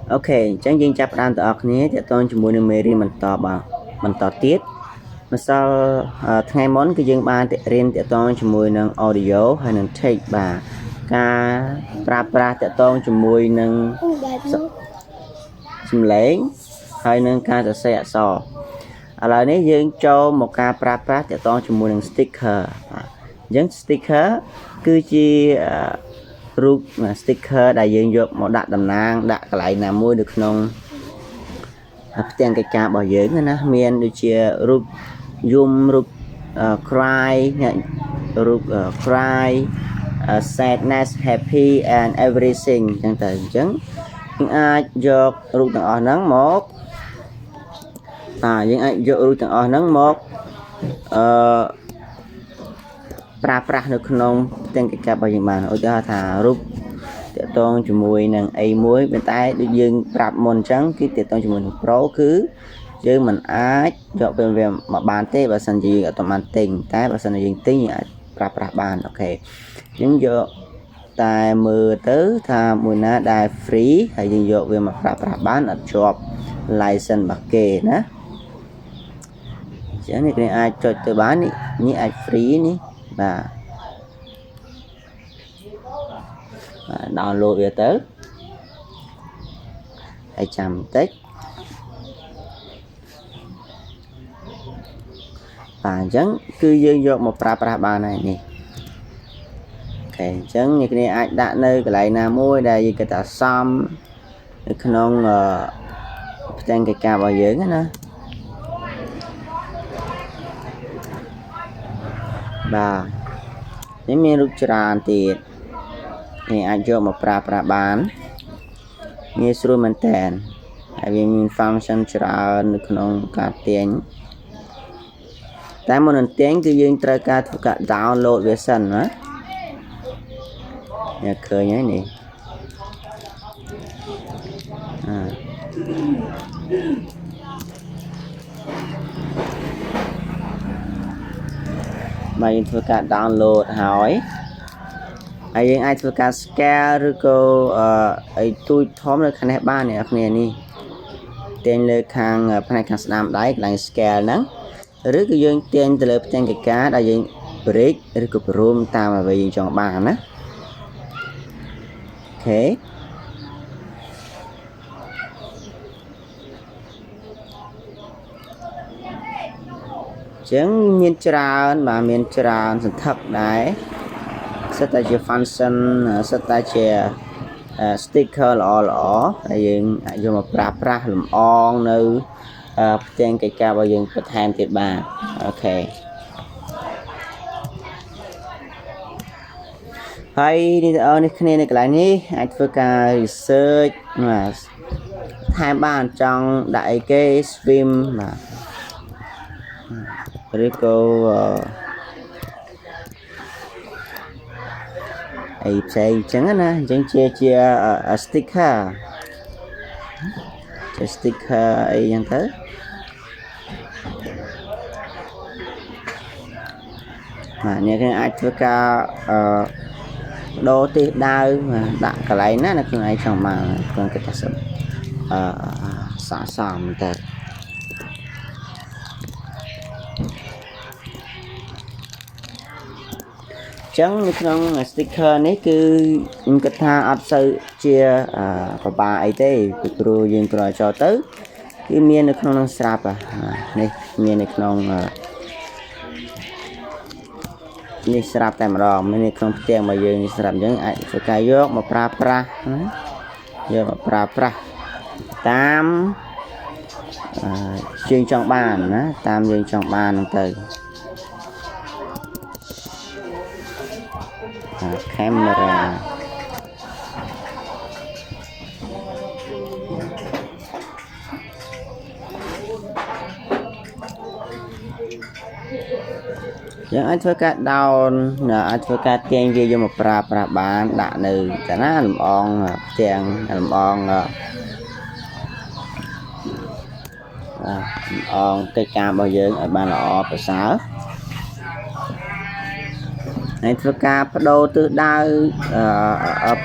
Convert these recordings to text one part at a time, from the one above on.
ok chẳng dừng chập đàn tự ọc nhé thì tôi chỉ muốn được mê riêng mình tỏ tiết mà sau ngày món cái dương ba thì riêng thì tôi chỉ muốn được audio hay được take bà ca pra thì tôi chỉ muốn được xâm lấy hay được ca sẽ xe sò là nếu dương cho một ca pra thì tôi chỉ muốn được sticker những sticker cứ chỉรูป sticker ដែលយើងយកមកដាក់តំណាងដាក់កន្លែងណាមួយនៅក្នុងផ្ទាំងកិច្ចការរបស់យើងណាមានដូចជារូបយំរូប cry រូប cry sadness happy and everything ចឹងទៅអញ្ចឹងយើងអាចយករូបទាំងអស់ហ្នឹងមកយើងអាចយករូបទាំងអស់ហ្នឹងមកប្រើប្រាស់នៅក្នុងផ្ទាំងកិច្ចការរបស់យើងបានឧទាហរណ៍ថារូបតាក់ទងជាមួយនឹង A1 ប៉ុន្តែដូចយើងប្រាប់មុនអញ្ចឹងគឺតាក់ទងជាមួយនឹង Pro គឺយើងមិនអាចយកវាមកបានទេបើសិនជាយើងអត់បានទិញតែបើសិនជាយើងទិញយើងអាចប្រើប្រាស់បានអូខេអញ្ចឹងយកតែមើលទៅថាមួយណាដែល free ហើយយើងយកវាមកប្រើប្រាស់បានអត់ជាប់ license របស់គេណាអញ្ចឹងនេះគេអាចចុចទៅបាននេះអាច free នេះបាទ download វាទៅហើយចាំបន្តិចបាទអញ្ចឹងគឺយើងយកមកប្រើប្រាស់បានហើយនេះអូខេអញ្ចឹងអ្នកគ្នាអាចដាក់នៅកន្លែងណាមួយដែលយើងគិតថាសមនៅក្នុងផ្ទាំងកិច្ចការរបស់យើងណាបាទនេះមានរូបច្រើនទៀតនេះអាចយកមកប្រើប្រាស់បានងាយស្រួលមែនតើហើយវាមាន function ច្រើននៅក្នុងការទាញតែមុននឹងទាញគឺយើងត្រូវការធ្វើការ download វាសិនណាអ្នកឃើញហើយនេះបាទយើងធ្វើការ download ហើយយើងអាចធ្វើការ scale ឬក៏អីទូចធំនៅខាងនេះបានអ្នកគ្នានេះទាញលើខាងផ្នែកខាងស្ដាំដៃកន្លែង scale ហ្នឹងឬក៏យើងទាញទៅលើផ្ទាំងកិច្ចការដែលយើង break ឬក៏ព្រមតាមអ្វីយើងចង់បានណាអូខេចឹងមានច្រើនបាទមានច្រើនសន្ធឹកដែរសិតតែជា function សិតតែជា sticker ល្អហើយយើងអាចយកមកប្រើប្រាស់លម្អងនៅផ្ទាំងកិច្ចការរបស់យើងបន្ថែមទៀតបាទអូខេហើយនេះគ្នានៅកន្លែងនេះអាចធ្វើការ research បាទថែមបានចង់ដាក់អីគេ swim បាទឬក៏អីផ្សេងអញ្ចឹងណាអញ្ចឹងជា sticker ជា sticker អីហ្នឹងទៅបាទអ្នកគេអាចធ្វើការបដូរទិសដៅដាក់កន្លែងណានៅក្នុងឯងចង់បានគាត់គេថាស័ក្តិសមទៅចឹងនៅក្នុង sticker នេះគឺខ្ញុំគិតថាអត់សូវជាពិបាកអីទេពីព្រោះយើងគ្រាន់តែចូលទៅគឺមាននៅក្នុងនឹងស្រាប់នេះមាននៅក្នុងនេះស្រាប់តែម្ដងមាននៅក្នុងផ្ទាំងរបស់យើងនេះស្រាប់អញ្ចឹងអាចធ្វើការយកមកប្រើប្រាស់ណាយកមកប្រើប្រាស់តាមយើងចង់បានណាតាមយើងចង់បានហ្នឹងទៅcamera យើងអាចធ្វើការ down អាចធ្វើការទាញវាយកមកប្រើប្រាស់បានដាក់នៅតាណាលំអងផ្ទាំងលំអងកិច្ចការរបស់យើងឲ្យបានល្អប្រសើរហើយធ្វើការបដូរទិសដៅ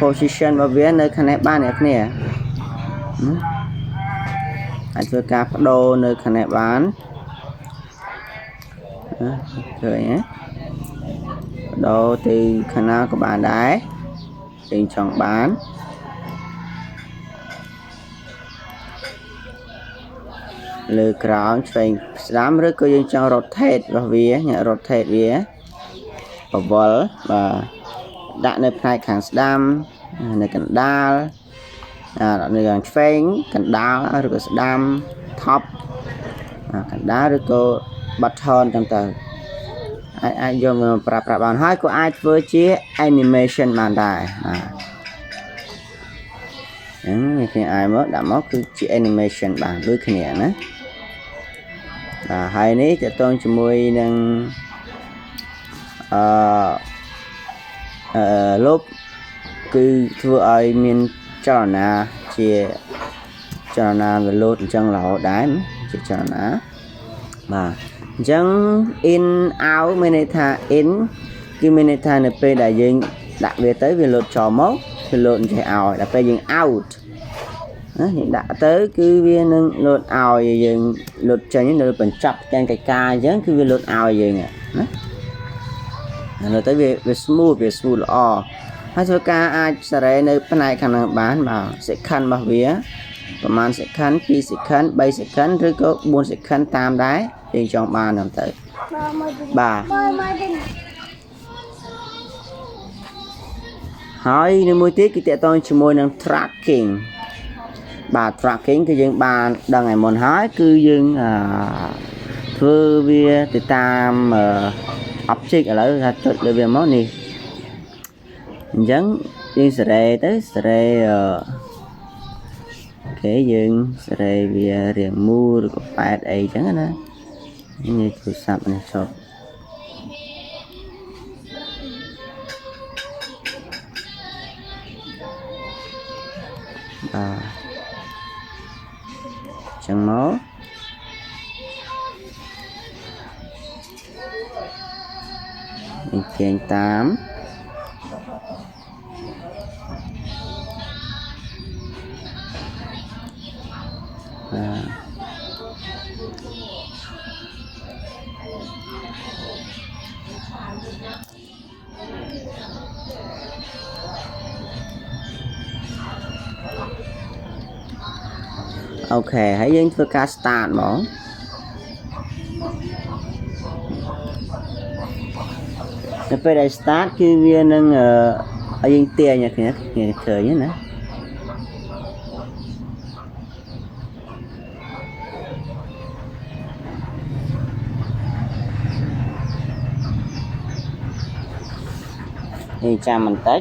position របស់វានៅខាងនេះបានអ្នកគ្នា អ អាចធ្វើការបដូរនៅខាងនេះបានឃើញណាបដូរទៅខាងណាក៏បានដែរយើងចង់បានលើក្រោមឆ្វេងស្ដាំឬក៏យើងចង់ rotate របស់វាញ៉ា rotate វាបវល់បាទដាក់នៅផ្នែកខាងស្ដាំនៅកណ្ដាលនៅខាងឆ្វេងកណ្ដាលឬក៏ស្ដាំ top កណ្ដាលឬក៏ button ទាំងទៅអាចយកមកប្រើប្រាស់បានហើយក៏អាចធ្វើជា animation បានដែរនេះគេអាចមកដាក់មកគឺជា animation បានដូចគ្នាណាហើយនេះតើតងជាមួយនឹងលុបគឺធ្វើឲ្យមានចលនាជាចលនាវាលោតអញ្ចឹងរហូតដែរជាចលនាបាទអញ្ចឹង in out មានន័យថា in គឺមានន័យថានៅពេលដែលយើងដាក់វាទៅវាលោតចូលមកវាលោតចេះឲ្យដល់ពេលយើង out យើងដាក់ទៅគឺវានឹងលោតឲ្យយើងលោតចេញនៅបញ្ចប់ទាំងកិច្ចការអញ្ចឹងគឺវាលោតឲ្យយើងណាលើទៅវា smooth ល្អហើយធ្វើការអាចសេរីនៅផ្នែកខាងហ្នឹងបានបាទ second របស់វាប្រហែល second 2 second 3 second ឬក៏4 second តាមដែរយើងចង់បានហ្នឹងទៅបាទហើយនៅមួយទៀតគឺតកតងជាមួយនឹង tracking បាទ tracking គឺយើងបានដឹងឲ្យមុនហើយគឺយើងធ្វើវាទៅតាម object ឥឡូវថាចុចលើវាមកនេះអញ្ចឹងយើងសេរីទៅសេរីគេយើងសេរីវារៀងមូលឬក៏ប៉ែតអីចឹងណានេះទូរស័ព្ទនេះចុះបាទចឹងមកទាញតាមអូខេហើយយើងធ្វើការ start ហ្មងនៅពេលដែល start គឺវានឹងឲ្យយើងទាញគ្នាឃើញណានេះចាំបន្តិច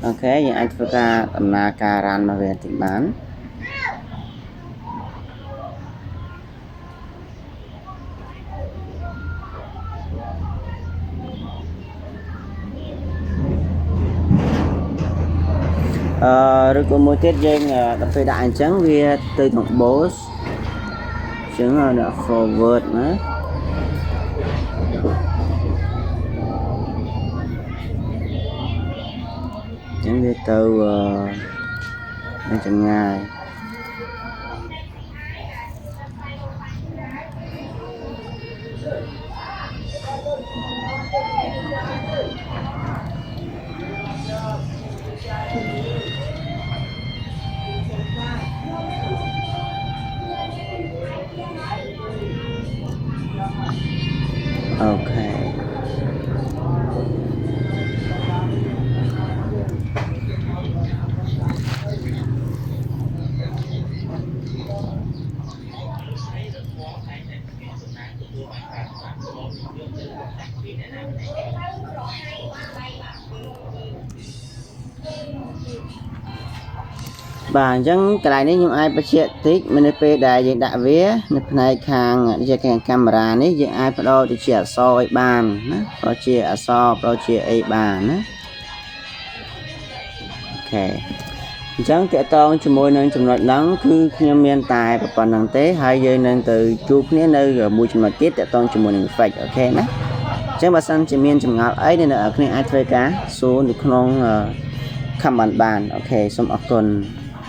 អូខេយើងអាចធ្វើការដំណើរការ run មកវាតិចបានឬក៏មួយទៀតយើងដល់ពេលដាក់អញ្ចឹងវាទៅក្នុង boss អញ្ចឹងដាក់ forward ណាចឹងវាទៅចម្ងាយអូខេបាទអញ្ចឹងកន្លែងនេះខ្ញុំអាចបញ្ជាក់តិចនៅពេលដែលយើងដាក់វានៅផ្នែកខាងជាកាមេរ៉ានេះយើងអាចបដូរទៅជាអក្សរអីបានណាបដូរជាអក្សរបដូរជាអីបានណាអូខេអ ចឹងតកតងជាមួយនឹងចំណុចហ្នឹងគឺខ្ញុំមានតែប៉ុណ្្នឹងទេហើយយើងនឹងទៅជួបគ្នានៅមួយចំណុចទៀតតកតងជាមួយនឹង effect អូខេណាចឹងបើសិនជាមានចម្ងល់អីអ្នកនរគ្នាអាចធ្វើការសួរនៅក្នុង comment បានអូខេសូមអរគុណ